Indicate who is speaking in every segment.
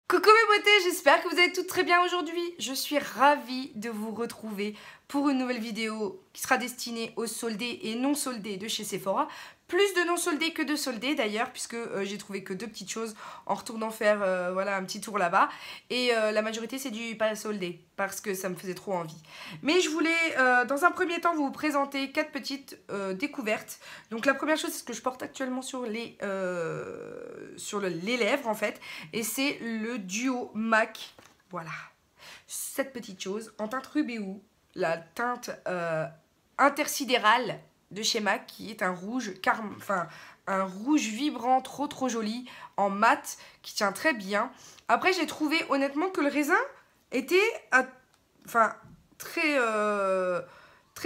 Speaker 1: Coucou mes beautés, j'espère que vous allez toutes très bien aujourd'hui. Je suis ravie de vous retrouver pour une nouvelle vidéo qui sera destinée aux soldés et non soldés de chez Sephora. Plus de non soldés que de soldés d'ailleurs, puisque j'ai trouvé que deux petites choses en retournant faire voilà, un petit tour là-bas. Et la majorité c'est du pas soldé, parce que ça me faisait trop envie. Mais je voulais dans un premier temps vous présenter 4 petites découvertes. Donc la première chose c'est ce que je porte actuellement sur les lèvres en fait. Et c'est le duo MAC. Voilà. Cette petite chose en teinte Rubéou. La teinte intersidérale de chez MAC qui est un rouge, un rouge vibrant trop joli en mat qui tient très bien. Après j'ai trouvé honnêtement que le raisin était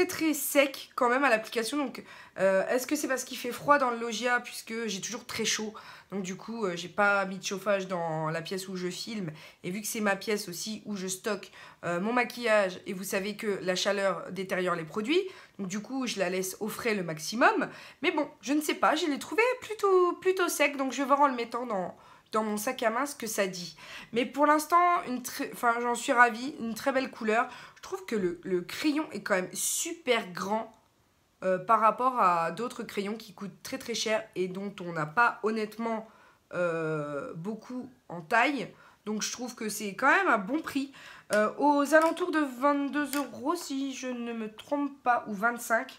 Speaker 1: très sec quand même à l'application. Donc est-ce que c'est parce qu'il fait froid dans le loggia puisque j'ai toujours très chaud, donc du coup j'ai pas mis de chauffage dans la pièce où je filme, et vu que c'est ma pièce aussi où je stocke mon maquillage, et vous savez que la chaleur détériore les produits, donc du coup je la laisse au frais le maximum. Mais bon, je ne sais pas, je l'ai trouvé plutôt sec, donc je vais voir en le mettant dans mon sac à main ce que ça dit. Mais pour l'instant, j'en suis ravie, une très belle couleur. Je trouve que le crayon est quand même super grand par rapport à d'autres crayons qui coûtent très cher et dont on n'a pas honnêtement beaucoup en taille. Donc je trouve que c'est quand même un bon prix. Aux alentours de 22 € si je ne me trompe pas, ou 25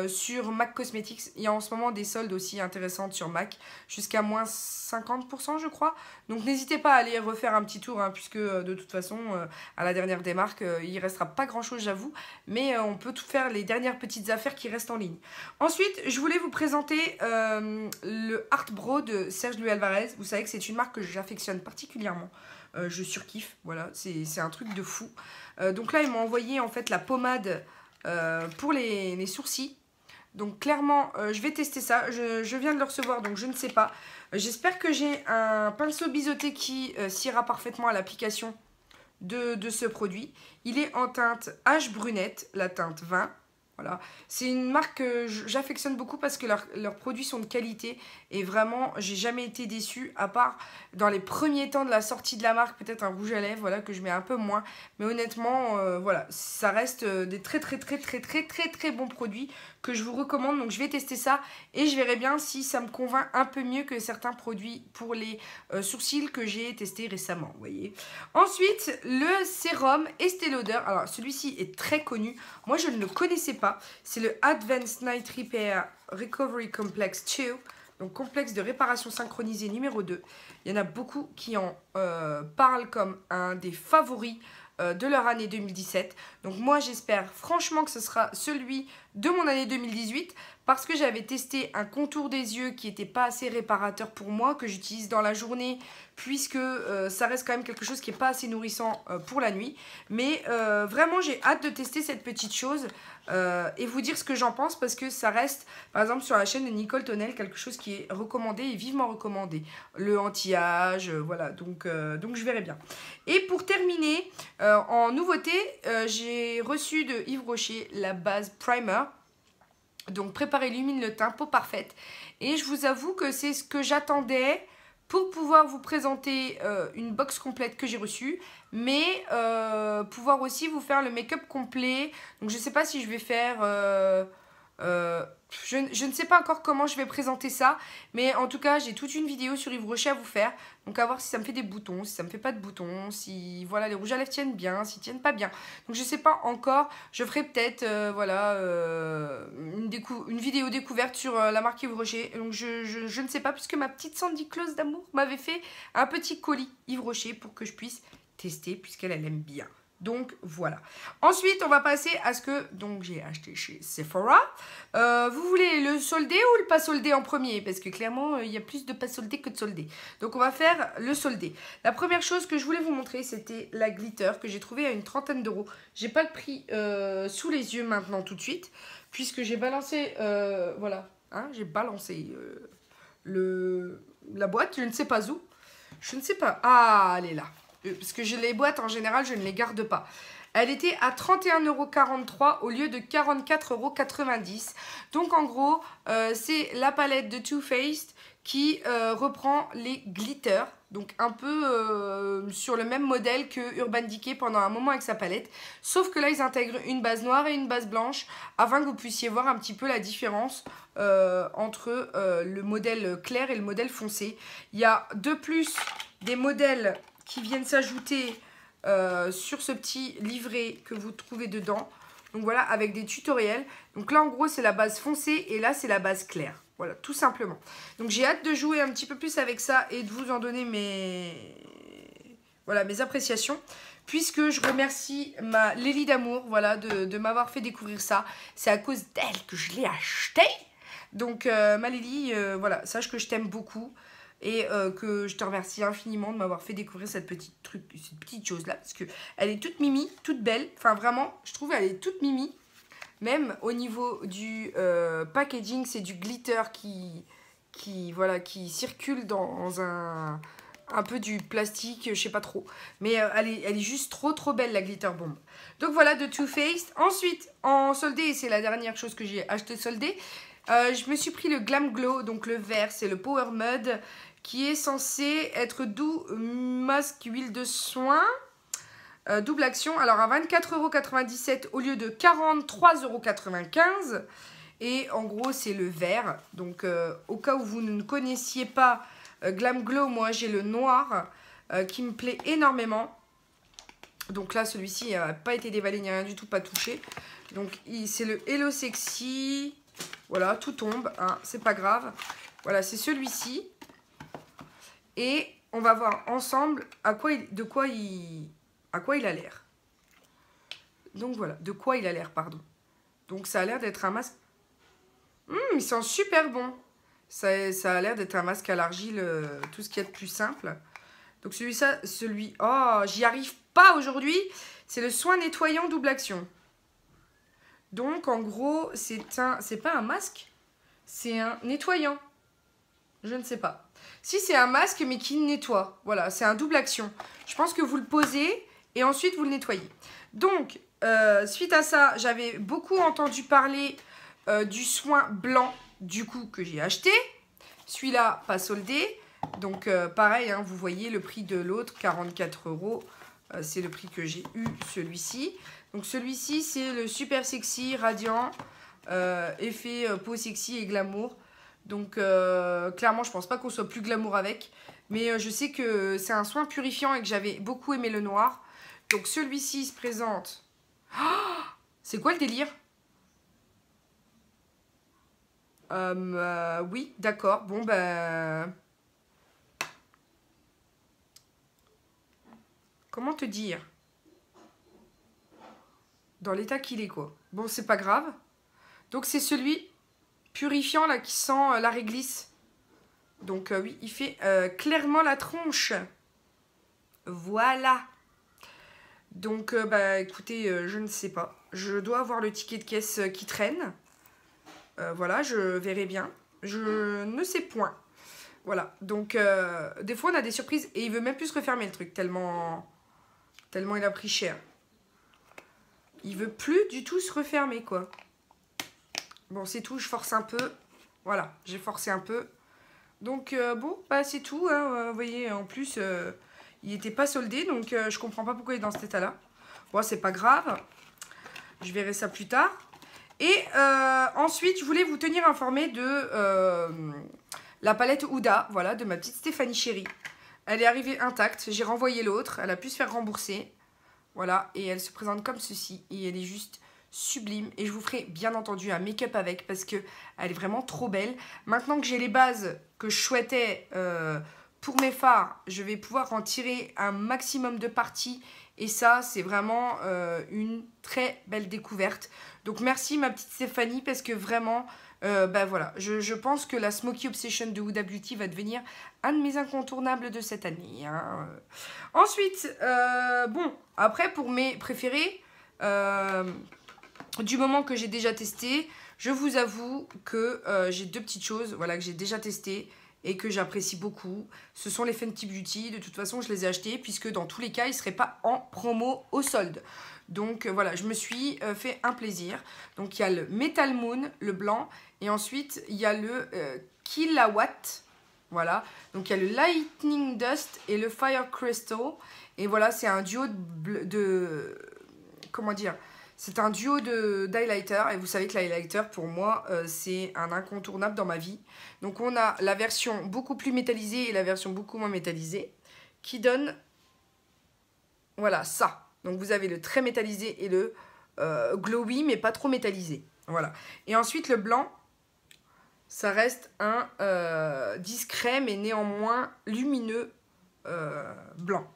Speaker 1: sur MAC Cosmetics. Il y a en ce moment des soldes aussi intéressantes sur MAC, jusqu'à moins 50% je crois. Donc n'hésitez pas à aller refaire un petit tour, hein, puisque de toute façon à la dernière démarque il restera pas grand chose j'avoue, mais on peut tout faire les dernières petites affaires qui restent en ligne. Ensuite je voulais vous présenter le Art Bro de Serge Louis Alvarez. Vous savez que c'est une marque que j'affectionne particulièrement. Je surkiffe, voilà, c'est un truc de fou. Donc là ils m'ont envoyé en fait la pommade pour les sourcils. Donc clairement je vais tester ça, je viens de le recevoir donc je ne sais pas. J'espère que j'ai un pinceau biseauté qui s'ira parfaitement à l'application de ce produit. Il est en teinte H brunette, la teinte 20. Voilà. C'est une marque que j'affectionne beaucoup parce que leurs produits sont de qualité, et vraiment j'ai jamais été déçue, à part dans les premiers temps de la sortie de la marque, peut-être un rouge à lèvres, voilà, que je mets un peu moins, mais honnêtement voilà, ça reste des très bons produits que je vous recommande. Donc je vais tester ça et je verrai bien si ça me convainc un peu mieux que certains produits pour les sourcils que j'ai testé récemment, vous voyez. Ensuite le sérum Estée Lauder. Alors celui-ci est très connu, moi je ne le connaissais pas. C'est le Advanced Night Repair Recovery Complex 2, donc complexe de réparation synchronisée numéro 2. Il y en a beaucoup qui en parlent comme un des favoris de leur année 2017. Donc moi j'espère franchement que ce sera celui de mon année 2018, parce que j'avais testé un contour des yeux qui n'était pas assez réparateur pour moi, que j'utilise dans la journée, puisque ça reste quand même quelque chose qui n'est pas assez nourrissant pour la nuit. Mais vraiment j'ai hâte de tester cette petite chose et vous dire ce que j'en pense, parce que ça reste par exemple sur la chaîne de Nicole Tonnel quelque chose qui est recommandé et vivement recommandé. Le anti-âge, voilà, donc je verrai bien. Et pour terminer, en nouveauté, j'ai reçu de Yves Rocher la base primer. Donc prépare et illumine le teint, peau parfaite. Et je vous avoue que c'est ce que j'attendais pour pouvoir vous présenter une box complète que j'ai reçue, mais pouvoir aussi vous faire le make-up complet. Donc je ne sais pas si je vais faire... je ne sais pas encore comment je vais présenter ça, mais en tout cas j'ai toute une vidéo sur Yves Rocher à vous faire. Donc à voir si ça me fait des boutons, si ça me fait pas de boutons, si voilà, les rouges à lèvres tiennent bien, s'ils tiennent pas bien. Donc je sais pas encore, je ferai peut-être voilà, une vidéo découverte sur la marque Yves Rocher. Donc je ne sais pas, puisque ma petite Sandy Claus d'amour m'avait fait un petit colis Yves Rocher pour que je puisse tester, puisqu'elle aime bien. Donc voilà. Ensuite on va passer à ce que donc j'ai acheté chez Sephora. Vous voulez le soldé ou le pas soldé en premier? Parce que clairement il y a plus de pas soldé que de soldé. Donc on va faire le soldé. La première chose que je voulais vous montrer, c'était la glitter que j'ai trouvée à une trentaine d'euros. J'ai pas le prix sous les yeux maintenant tout de suite, puisque j'ai balancé voilà, hein, j'ai balancé la boîte, je ne sais pas où. Je ne sais pas. Ah, elle est là. Parce que les boîtes en général je ne les garde pas. Elle était à 31,43 € au lieu de 44,90 €. Donc en gros, c'est la palette de Too Faced qui reprend les glitters. Donc un peu sur le même modèle que Urban Decay pendant un moment avec sa palette. Sauf que là, ils intègrent une base noire et une base blanche afin que vous puissiez voir un petit peu la différence entre le modèle clair et le modèle foncé. Il y a de plus des modèles qui viennent s'ajouter sur ce petit livret que vous trouvez dedans. Donc voilà, avec des tutoriels. Donc là, en gros, c'est la base foncée et là, c'est la base claire. Voilà, tout simplement. Donc j'ai hâte de jouer un petit peu plus avec ça et de vous en donner mes appréciations. Puisque je remercie ma Lélie d'amour, voilà, de m'avoir fait découvrir ça. C'est à cause d'elle que je l'ai acheté. Donc ma Lélie, voilà, sache que je t'aime beaucoup. Et que je te remercie infiniment de m'avoir fait découvrir cette petite chose là. Parce qu'elle est toute mimi, toute belle. Enfin vraiment, je trouve elle est toute mimi. Même au niveau du packaging, c'est du glitter qui circule dans un peu du plastique, je sais pas trop. Mais elle est juste trop belle, la glitter bomb. Donc voilà, de Too Faced. Ensuite, en soldé, et c'est la dernière chose que j'ai acheté soldé, je me suis pris le Glam Glow, donc le vert, c'est le Power Mud, qui est censé être doux masque huile de soin. Double action, alors à 24,97 € au lieu de 43,95 €. Et en gros, c'est le vert. Donc, au cas où vous ne connaissiez pas Glam Glow, moi j'ai le noir qui me plaît énormément. Donc là, celui-ci n'a pas été déballé ni rien du tout, pas touché. Donc, c'est le Hello Sexy. Voilà, tout tombe, hein, c'est pas grave. Voilà, c'est celui-ci. Et on va voir ensemble de quoi il a l'air. Donc voilà, de quoi il a l'air, pardon. Donc ça a l'air d'être un masque. Il sent super bon. Ça a l'air d'être un masque à l'argile, tout ce qu'il y a de plus simple. Donc oh, j'y arrive pas aujourd'hui. C'est le soin nettoyant double action. Donc en gros, c'est pas un masque, c'est un nettoyant. Je ne sais pas. Si c'est un masque mais qui nettoie, voilà, c'est un double action. Je pense que vous le posez et ensuite vous le nettoyez. Donc, suite à ça, j'avais beaucoup entendu parler du soin blanc, du coup, que j'ai acheté. Celui-là, pas soldé. Donc, pareil, hein, vous voyez le prix de l'autre, 44 €. C'est le prix que j'ai eu, celui-ci. Donc, celui-ci, c'est le Super Sexy Radiant, effet peau sexy et glamour. Donc, clairement, je pense pas qu'on soit plus glamour avec. Mais je sais que c'est un soin purifiant et que j'avais beaucoup aimé le noir. Donc, celui-ci se présente... Oh, c'est quoi le délire? Oui, d'accord. Bon, ben... Comment te dire? Dans l'état qu'il est, quoi. Bon, c'est pas grave. Donc, c'est celui purifiant, là, qui sent la réglisse. Donc, oui, il fait clairement la tronche. Voilà. Donc, bah, écoutez, je ne sais pas. Je dois avoir le ticket de caisse qui traîne. Voilà, je verrai bien. Je ne sais point. Voilà, donc, des fois, on a des surprises. Et il veut même plus se refermer, le truc, tellement il a pris cher. Il veut plus du tout se refermer, quoi. Bon, c'est tout, je force un peu. Voilà, j'ai forcé un peu. Donc, bon, bah, c'est tout. Hein. Vous voyez, en plus... il n'était pas soldé, donc je comprends pas pourquoi il est dans cet état-là. Bon, c'est pas grave. Je verrai ça plus tard. Et ensuite, je voulais vous tenir informé de la palette Huda, voilà, de ma petite Stéphanie chérie. Elle est arrivée intacte. J'ai renvoyé l'autre. Elle a pu se faire rembourser. Voilà, et elle se présente comme ceci. Et elle est juste sublime. Et je vous ferai bien entendu un make-up avec parce que elle est vraiment trop belle. Maintenant que j'ai les bases que je souhaitais... pour mes fards, je vais pouvoir en tirer un maximum de parties. Et ça, c'est vraiment une très belle découverte. Donc, merci ma petite Stéphanie parce que vraiment, bah voilà, je pense que la Smoky Obsession de Huda Beauty va devenir un de mes incontournables de cette année. Hein. Ensuite, bon, après, pour mes préférés, du moment que j'ai déjà testé, je vous avoue que j'ai deux petites choses voilà, que j'ai déjà testées. et que j'apprécie beaucoup. Ce sont les Fenty Beauty. De toute façon, je les ai achetés puisque dans tous les cas, ils ne seraient pas en promo au solde. Donc voilà, je me suis fait un plaisir. Donc il y a le Metal Moon, le blanc, et ensuite il y a le Killawatt. Voilà, donc il y a le Lightning Dust et le Fire Crystal. Et voilà, c'est un duo de comment dire, c'est un duo d'highlighter. Et vous savez que l'highlighter, pour moi, c'est un incontournable dans ma vie. Donc on a la version beaucoup plus métallisée et la version beaucoup moins métallisée, qui donne, voilà, ça. Donc vous avez le très métallisé et le glowy, mais pas trop métallisé. Voilà. Et ensuite, le blanc, ça reste un discret, mais néanmoins lumineux blanc.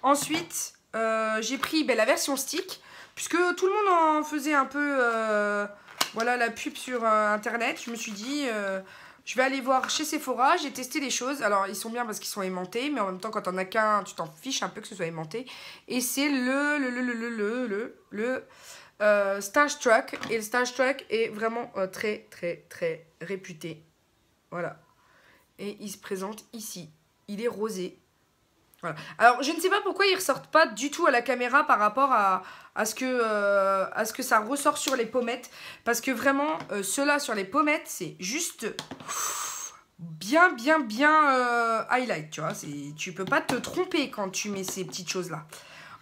Speaker 1: Ensuite, j'ai pris la version stick, puisque tout le monde en faisait un peu voilà, la pub sur internet. Je me suis dit, je vais aller voir chez Sephora. J'ai testé les choses. Alors, ils sont bien parce qu'ils sont aimantés, mais en même temps, quand t'en as qu'un, tu t'en fiches un peu que ce soit aimanté. Et c'est le Starstruck. Et le Starstruck est vraiment très, très, très réputé. Voilà. Et il se présente ici. Il est rosé. Voilà. Alors, je ne sais pas pourquoi ils ne ressortent pas du tout à la caméra par rapport à ce que ça ressort sur les pommettes. Parce que vraiment, ceux-là sur les pommettes, c'est juste bien highlight, tu vois. Tu peux pas te tromper quand tu mets ces petites choses-là.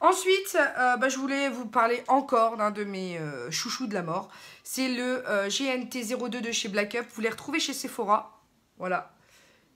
Speaker 1: Ensuite, je voulais vous parler encore d'un de mes chouchous de la mort. C'est le GNT02 de chez Black Up. Vous les retrouvez chez Sephora. Voilà.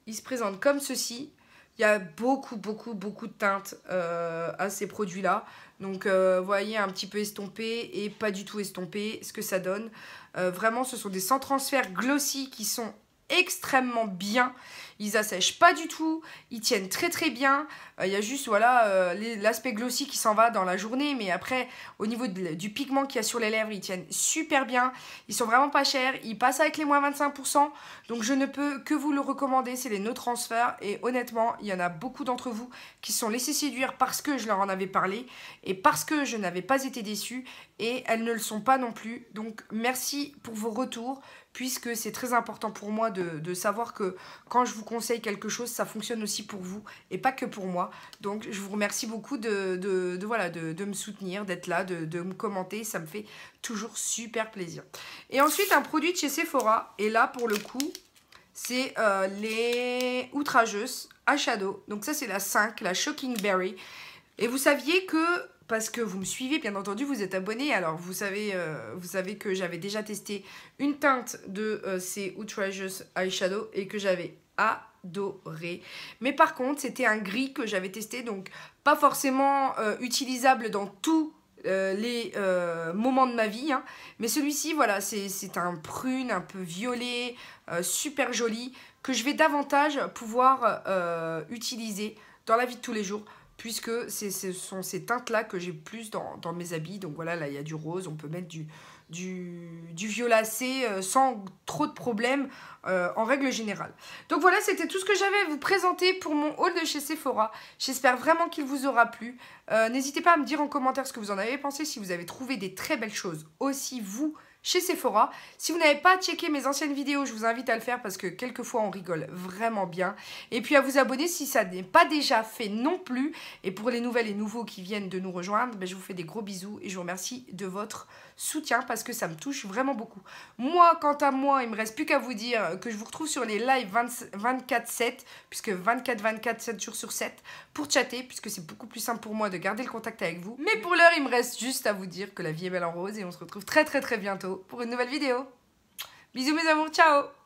Speaker 1: Il se présente comme ceci. Il y a beaucoup de teintes à ces produits-là. Donc, vous voyez, un petit peu estompé et pas du tout estompé, ce que ça donne. Vraiment, ce sont des sans transfert glossy qui sont extrêmement bien. Ils assèchent pas du tout. Ils tiennent très bien. Il y a juste, voilà, l'aspect glossy qui s'en va dans la journée. Mais après, au niveau du pigment qu'il y a sur les lèvres, ils tiennent super bien. Ils sont vraiment pas chers. Ils passent avec les moins 25%. Donc, je ne peux que vous le recommander. C'est les No Transfer. Et honnêtement, il y en a beaucoup d'entre vous qui se sont laissés séduire parce que je leur en avais parlé. Et parce que je n'avais pas été déçue. Et elles ne le sont pas non plus. Donc, merci pour vos retours. Puisque c'est très important pour moi de savoir que quand je vous conseille quelque chose, ça fonctionne aussi pour vous et pas que pour moi. Donc, je vous remercie beaucoup de me soutenir, d'être là, de me commenter. Ça me fait toujours super plaisir. Et ensuite, un produit de chez Sephora. Et là, pour le coup, c'est les Outrageuses Eyeshadow. Donc ça, c'est la 5, la Shocking Berry. Et vous saviez que... Parce que vous me suivez, bien entendu, vous êtes abonné. Alors, vous savez que j'avais déjà testé une teinte de ces Outrageous Eyeshadow et que j'avais adoré. Mais par contre, c'était un gris que j'avais testé, donc pas forcément utilisable dans tous les moments de ma vie. Hein. Mais celui-ci, voilà, c'est un prune, un peu violet, super joli, que je vais davantage pouvoir utiliser dans la vie de tous les jours. Puisque ce sont ces teintes-là que j'ai plus dans mes habits. Donc voilà, là, il y a du rose. On peut mettre du violacé sans trop de problèmes en règle générale. Donc voilà, c'était tout ce que j'avais à vous présenter pour mon haul de chez Sephora. J'espère vraiment qu'il vous aura plu. N'hésitez pas à me dire en commentaire ce que vous en avez pensé. Si vous avez trouvé des très belles choses aussi, vous, chez Sephora. Si vous n'avez pas checké mes anciennes vidéos, je vous invite à le faire parce que quelquefois on rigole vraiment bien. Et puis à vous abonner si ça n'est pas déjà fait non plus. Et pour les nouvelles et nouveaux qui viennent de nous rejoindre, je vous fais des gros bisous et je vous remercie de votre soutien parce que ça me touche vraiment beaucoup. Moi, quant à moi, il me reste plus qu'à vous dire que je vous retrouve sur les lives 24/7, puisque 24/24, 7 jours sur 7, pour chatter, puisque c'est beaucoup plus simple pour moi de garder le contact avec vous. Mais pour l'heure, il me reste juste à vous dire que la vie est belle en rose et on se retrouve très bientôt pour une nouvelle vidéo. Bisous mes amours, ciao!